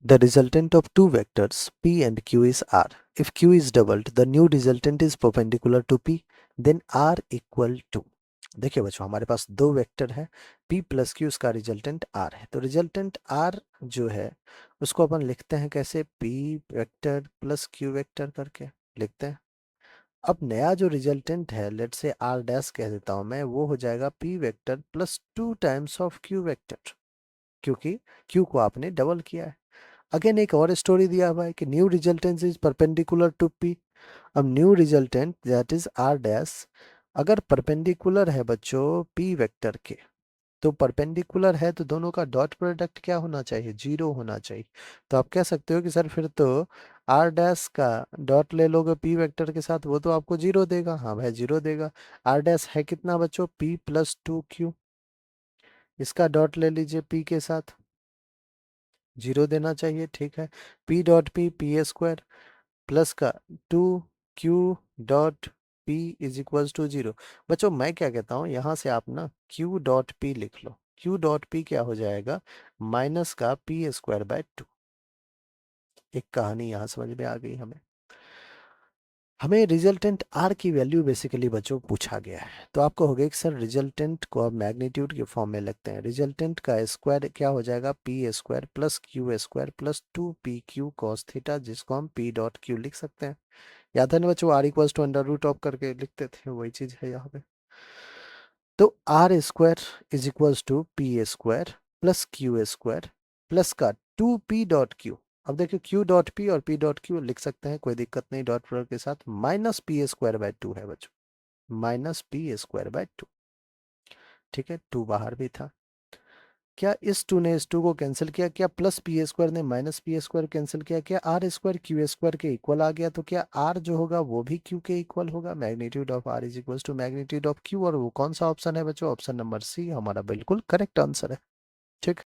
The resultant of two vectors P and Q is R. If Q is doubled, the new resultant is perpendicular to P, then R equal to। देखिए बच्चों, हमारे पास दो vector है P plus Q, उसका resultant R है। तो resultant R जो है उसको अपन लिखते हैं कैसे, P vector plus Q vector करके लिखते हैं। अब नया जो रिजल्टेंट है, लेट से R डैश कह देता हूं मैं, वो हो जाएगा P vector plus 2 times of Q vector, क्योंकि Q को आपने डबल किया है। अगेन एक और स्टोरी दिया हुआ है कि new resultant is perpendicular to P. अब new resultant that is R dash अगर परपेंडिकुलर है बच्चों पी वेक्टर के, तो परपेंडिकुलर है तो दोनों का डॉट प्रोडक्ट क्या होना चाहिए, जीरो होना चाहिए। तो आप कह सकते हो कि सर फिर तो आर डैश का डॉट ले लोगे पी वेक्टर के साथ, वो तो आपको जीरो देगा। हाँ भाई जीरो देगा। आर डैश है कितना बच्चों, पी प्लस 2 क्यू, इसका डॉट ले लीजिए पी के साथ, जीरो देना चाहिए, ठीक है। P dot P P A square plus का 2 Q dot P is equals to zero. बच्चों मैं क्या कहता हूँ, यहाँ से आप ना क्यू डॉट पी लिख लो। क्यू डॉट पी क्या हो जाएगा, माइनस का पी स्क्वायर बाय 2। एक कहानी यहाँ समझ में आ गई हमें। हमें रिजल्टेंट आर की वैल्यू बेसिकली बच्चों पूछा गया है, तो आपको हो गया कि सर रिजल्टेंट को आप मैग्नीट्यूड के फॉर्म में लगते हैं। रिजल्टेंट का स्क्वायर क्या हो जाएगा, P square plus Q square plus 2 P Q cos theta, जिसको हम पी डॉट क्यू लिख सकते हैं। याद है ना बच्चों, R equals to under root of करके लिखते थे, वही चीज है यहाँ पे। तो R square is equals to P square plus Q square plus का 2 पी डॉट क्यू। अब देखिए क्यू डॉट पी और पी डॉट क्यू लिख सकते हैं, कोई दिक्कत नहीं, डॉट प्रोडक्ट के साथ, माइनस पी स्क्वायर बाय 2 है बच्चों, माइनस पी स्क्वायर बाय 2। ठीक है, 2 बाहर भी था। क्या इस 2 ने इस 2 को कैंसिल किया, क्या प्लस पी स्क्वायर ने माइनस पी स्क्वायर कैंसिल किया, क्या आर स्क्वायर क्यू स्क्वायर के इक्वल आ गया, तो क्या आर जो होगा वो भी क्यू के इक्वल होगा। Magnitude of R is equal to magnitude of Q, और वो कौन सा ऑप्शन है बच्चों, ऑप्शन नंबर सी हमारा बिल्कुल करेक्ट आंसर है।